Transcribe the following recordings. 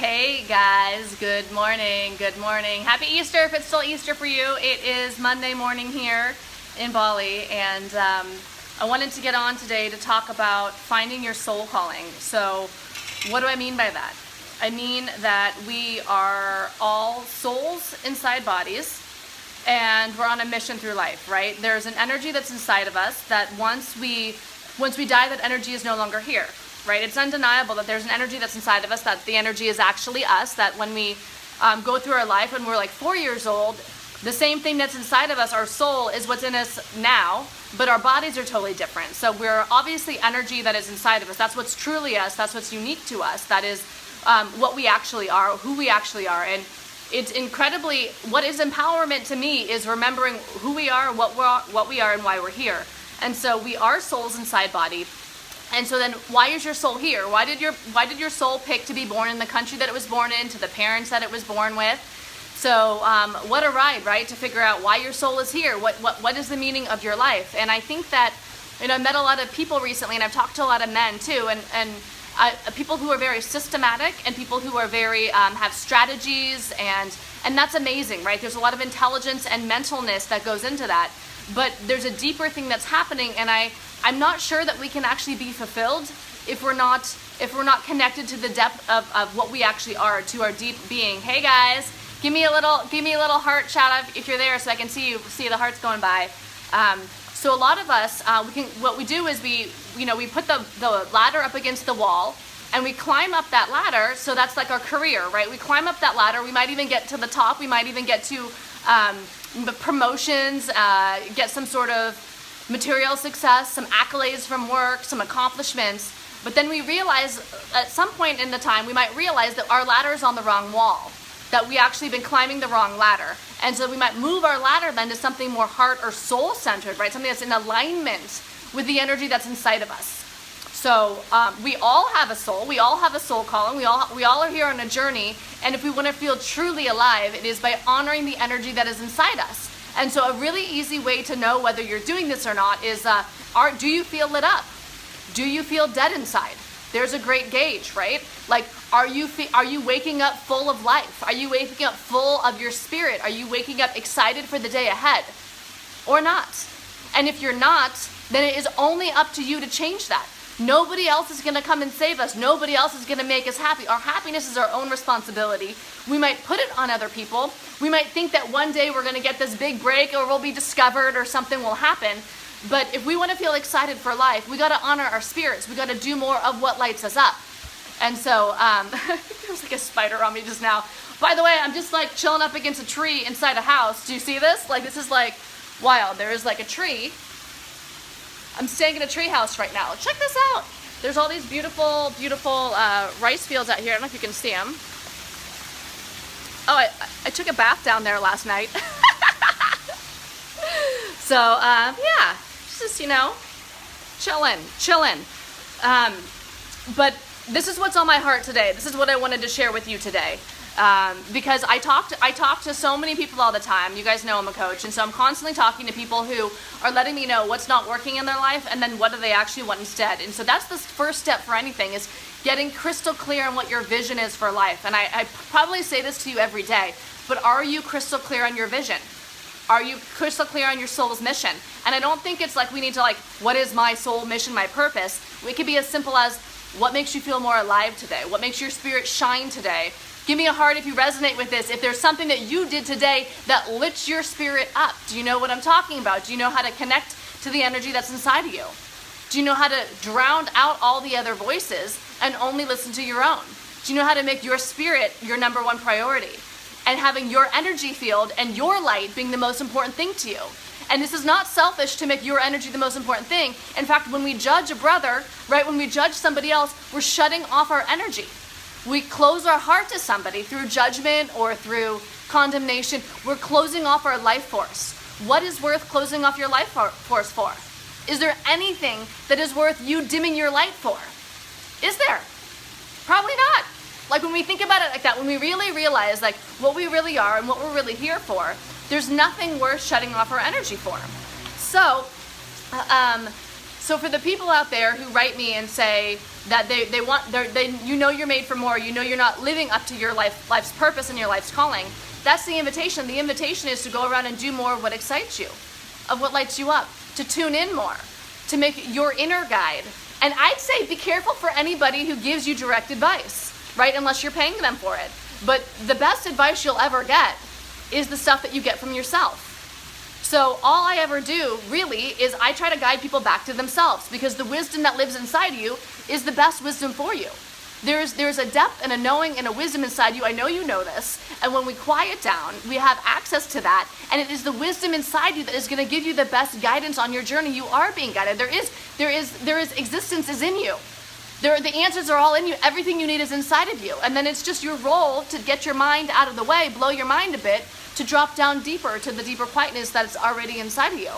Hey guys, good morning, good morning. Happy Easter if it's still Easter for you. It is Monday morning here in Bali, and I wanted to get on today to talk about finding your soul calling. So what do I mean by that? I mean that we are all souls inside bodies, and we're on a mission through life, right? There's an energy that's inside of us that once we die, that energy is no longer here. Right? It's undeniable that there's an energy that's inside of us, that the energy is actually us, that when we go through our life, when we're like 4 years old, the same thing that's inside of us, our soul, is what's in us now, but our bodies are totally different. So we're obviously energy that is inside of us. That's what's truly us. That's what's unique to us. That is what we actually are, who we actually are. And it's incredibly, what is empowerment to me is remembering who we are, what we are, and why we're here. And so we are souls inside body. And so then why is your soul here? Why did your soul pick to be born in the country that it was born in, to the parents that it was born with? So what a ride, right? To figure out why your soul is here. What is the meaning of your life? And I think that, I met a lot of people recently, and I've talked to a lot of men too, and people who are very systematic, and people who are very, have strategies, and that's amazing, right? There's a lot of intelligence and mentalness that goes into that. But there's a deeper thing that's happening, and I'm not sure that we can actually be fulfilled if we're not connected to the depth of what we actually are, to our deep being. Hey guys, give me a little heart shout out if you're there, so I can see the hearts going by. So a lot of us, what we do is we put the ladder up against the wall, and we climb up that ladder. So that's like our career, right? We climb up that ladder. We might even get to the top. We might even get to promotions, get some sort of material success, some accolades from work, some accomplishments. But then we realize at some point in the time, we might realize that our ladder is on the wrong wall, that we actually been climbing the wrong ladder. And so we might move our ladder then to something more heart or soul centered, right? Something that's in alignment with the energy that's inside of us. So we all have a soul. We all have a soul calling. We all are here on a journey. And if we want to feel truly alive, it is by honoring the energy that is inside us. And so a really easy way to know whether you're doing this or not is, do you feel lit up? Do you feel dead inside? There's a great gauge, right? Like, are you waking up full of life? Are you waking up full of your spirit? Are you waking up excited for the day ahead or not? And if you're not, then it is only up to you to change that. Nobody else is going to come and save us. Nobody else is going to make us happy. Our happiness is our own responsibility. We might put it on other people. We might think that one day we're going to get this big break, or we'll be discovered, or something will happen. But if we want to feel excited for life, we got to honor our spirits. We got to do more of what lights us up. And so there was like a spider on me just now. By the way, I'm just like chilling up against a tree inside a house. Do you see this? Like, this is like wild. There is like a tree. I'm staying in a tree house right now. Check this out. There's all these beautiful, beautiful rice fields out here. I don't know if you can see them. Oh, I took a bath down there last night. So, yeah, just, chilling. But this is what's on my heart today. This is what I wanted to share with you today. Because I talk to so many people all the time. You guys know I'm a coach, and so I'm constantly talking to people who are letting me know what's not working in their life, and then what do they actually want instead. And so that's the first step for anything, is getting crystal clear on what your vision is for life. And I probably say this to you every day, but are you crystal clear on your vision? Are you crystal clear on your soul's mission? And I don't think it's like we need to what is my soul mission, my purpose? It could be as simple as, what makes you feel more alive today? What makes your spirit shine today? Give me a heart if you resonate with this. If there's something that you did today that lit your spirit up. Do you know what I'm talking about? Do you know how to connect to the energy that's inside of you? Do you know how to drown out all the other voices and only listen to your own? Do you know how to make your spirit your number one priority? And having your energy field and your light being the most important thing to you. And this is not selfish to make your energy the most important thing. In fact, when we judge a brother, right, when we judge somebody else, we're shutting off our energy. We close our heart to somebody through judgment or through condemnation. We're closing off our life force. What is worth closing off your life force for? Is there anything that is worth you dimming your light for? Is there? Probably not. Like, when we think about it like that, when we really realize what we really are and what we're really here for, there's nothing worth shutting off our energy for. So So for the people out there who write me and say that you know you're made for more, you know you're not living up to your life's purpose and your life's calling, that's the invitation. The invitation is to go around and do more of what excites you, of what lights you up, to tune in more, to make your inner guide. And I'd say be careful for anybody who gives you direct advice, right? Unless you're paying them for it. But the best advice you'll ever get is the stuff that you get from yourself. So all I ever do really is I try to guide people back to themselves, because the wisdom that lives inside you is the best wisdom for you. There's a depth and a knowing and a wisdom inside you. I know you know this. And when we quiet down, we have access to that. And it is the wisdom inside you that is going to give you the best guidance on your journey. You are being guided. There is existence is in you. The answers are all in you. Everything you need is inside of you. And then it's just your role to get your mind out of the way, blow your mind a bit, to drop down deeper to the deeper quietness that's already inside of you.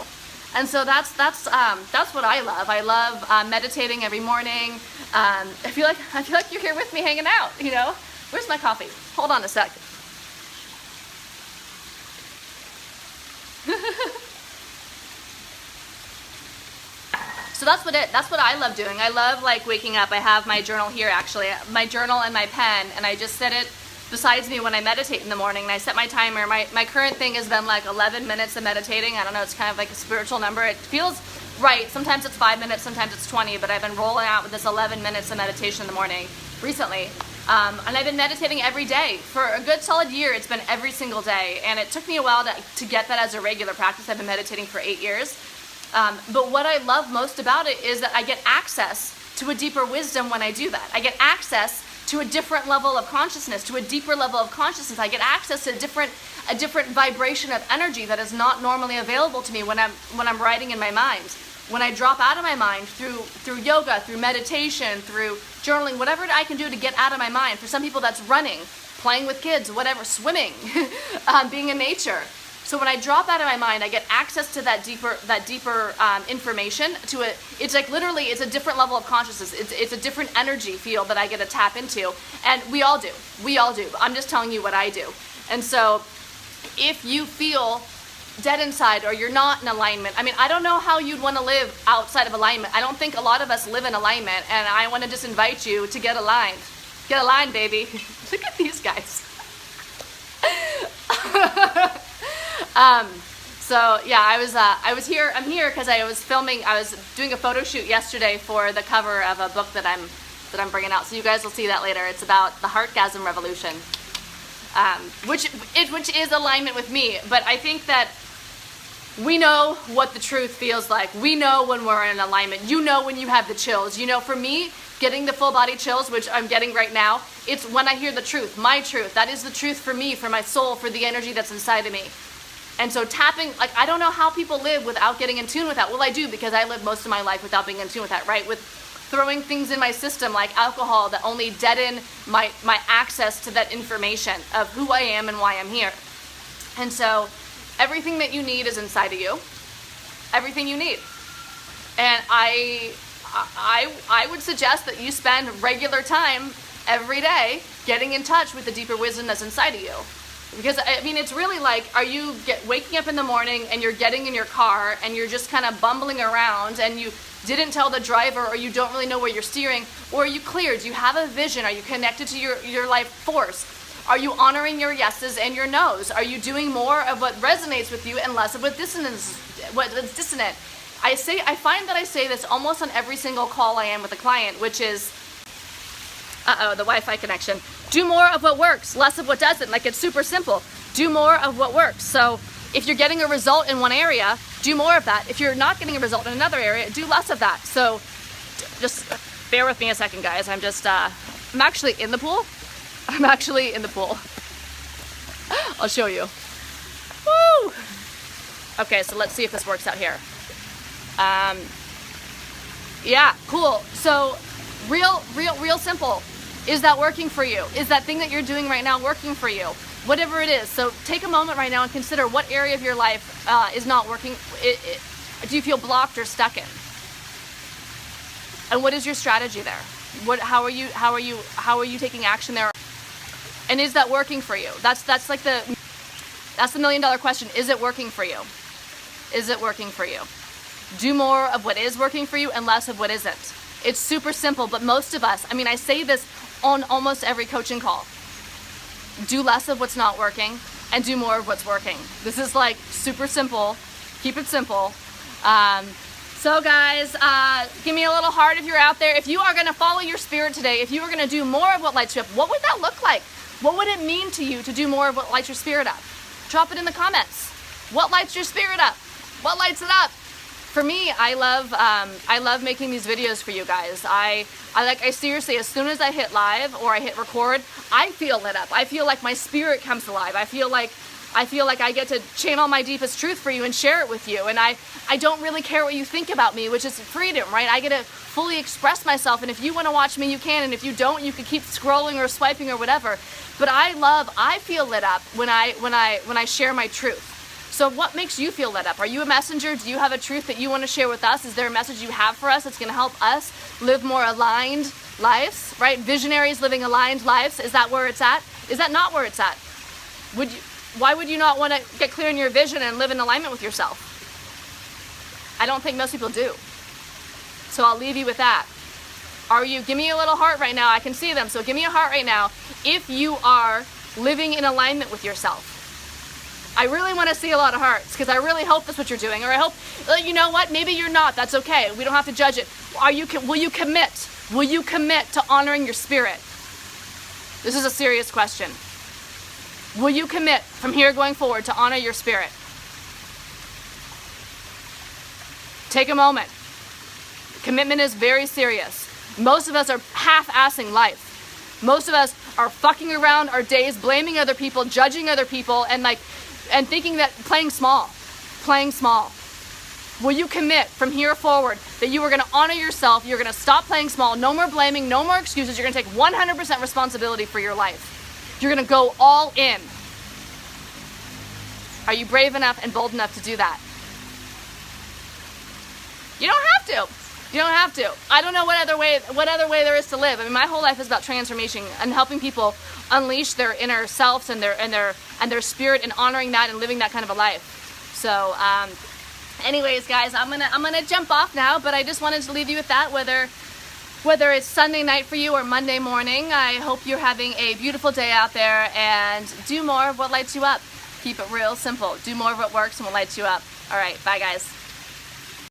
And so that's what I love. I love meditating every morning. I feel like you're here with me hanging out. You know, where's my coffee? Hold on a sec. So that's what I love doing. I love like waking up. I have my journal here, actually, my journal and my pen, and I just set it besides me when I meditate in the morning, and I set my timer. My current thing has been like 11 minutes of meditating. I don't know, it's kind of like a spiritual number. It feels right. Sometimes it's 5 minutes, sometimes it's 20, but I've been rolling out with this 11 minutes of meditation in the morning recently. And I've been meditating every day. For a good solid year, it's been every single day. And it took me a while to get that as a regular practice. I've been meditating for 8 years. But what I love most about it is that I get access to a deeper wisdom when I do that. I get access to a different level of consciousness, to a deeper level of consciousness. I get access to a different vibration of energy that is not normally available to me when I'm writing in my mind. When I drop out of my mind through yoga, through meditation, through journaling, whatever I can do to get out of my mind. For some people that's running, playing with kids, whatever, swimming, being in nature. So when I drop out of my mind, I get access to that deeper information. It's like literally, it's a different level of consciousness. It's a different energy field that I get to tap into, and we all do. I'm just telling you what I do. And so, if you feel dead inside or you're not in alignment, I mean, I don't know how you'd want to live outside of alignment. I don't think a lot of us live in alignment, and I want to just invite you to get aligned. Get aligned, baby. Look at these guys. So yeah, I'm here because I was doing a photo shoot yesterday for the cover of a book that I'm bringing out. So you guys will see that later. It's about the Heartgasm Revolution, which is alignment with me. But I think that we know what the truth feels like. We know when we're in alignment. You know when you have the chills. You know, for me, getting the full body chills, which I'm getting right now, it's when I hear the truth, my truth. That is the truth for me, for my soul, for the energy that's inside of me. And so tapping, like, I don't know how people live without getting in tune with that. Well, I do, because I live most of my life without being in tune with that, right? With throwing things in my system like alcohol that only deaden my access to that information of who I am and why I'm here. And so everything that you need is inside of you. Everything you need. And I would suggest that you spend regular time every day getting in touch with the deeper wisdom that's inside of you. Because, I mean, it's really like, are you waking up in the morning and you're getting in your car and you're just kind of bumbling around and you didn't tell the driver, or you don't really know where you're steering, or are you clear? Do you have a vision? Are you connected to your life force? Are you honoring your yeses and your nos? Are you doing more of what resonates with you and less of what's dissonant? I find that I say this almost on every single call I am with a client, which is, the Wi-Fi connection. Do more of what works, less of what doesn't. Like, it's super simple. Do more of what works. So if you're getting a result in one area, do more of that. If you're not getting a result in another area, do less of that. So just bear with me a second, guys. I'm actually in the pool. I'll show you. Woo! Okay, so let's see if this works out here. Yeah, cool. So real simple. Is that working for you? Is that thing that you're doing right now working for you? Whatever it is. So take a moment right now and consider what area of your life is not working. Do you feel blocked or stuck in? And what is your strategy there? How are you taking action there? And is that working for you? That's the $1 million question. Is it working for you? Is it working for you? Do more of what is working for you and less of what isn't. It's super simple, but most of us, I mean, I say this on almost every coaching call. Do less of what's not working and do more of what's working. This is like super simple. Keep it simple. So guys, give me a little heart if you're out there. If you are going to follow your spirit today, if you are going to do more of what lights you up, what would that look like? What would it mean to you to do more of what lights your spirit up? Drop it in the comments. What lights your spirit up? What lights it up? For me, I love making these videos for you guys. I seriously, as soon as I hit live or I hit record, I feel lit up. I feel like my spirit comes alive. I feel like I get to channel my deepest truth for you and share it with you. And I don't really care what you think about me, which is freedom, right? I get to fully express myself. And if you want to watch me, you can. And if you don't, you can keep scrolling or swiping or whatever. But I feel lit up when I share my truth. So what makes you feel lit up? Are you a messenger? Do you have a truth that you want to share with us? Is there a message you have for us that's going to help us live more aligned lives, right? Visionaries living aligned lives. Is that where it's at? Is that not where it's at? Why would you not want to get clear in your vision and live in alignment with yourself? I don't think most people do. So I'll leave you with that. Give me a little heart right now. I can see them. So give me a heart right now if you are living in alignment with yourself. I really want to see a lot of hearts because I really hope that's what you're doing. Or I hope, you know what, maybe you're not. That's okay. We don't have to judge it. Will you commit? Will you commit to honoring your spirit? This is a serious question. Will you commit from here going forward to honor your spirit? Take a moment. Commitment is very serious. Most of us are half-assing life. Most of us are fucking around our days, blaming other people, judging other people, and thinking that playing small. Will you commit from here forward that you are going to honor yourself, you're going to stop playing small, no more blaming, no more excuses, you're going to take 100% responsibility for your life. You're going to go all in. Are you brave enough and bold enough to do that? You don't have to. You don't have to. I don't know what other way there is to live. I mean, my whole life is about transformation and helping people unleash their inner selves and their spirit and honoring that and living that kind of a life. So, anyways, guys, I'm gonna jump off now, but I just wanted to leave you with that. Whether it's Sunday night for you or Monday morning, I hope you're having a beautiful day out there and do more of what lights you up. Keep it real simple. Do more of what works and what lights you up. All right, bye, guys.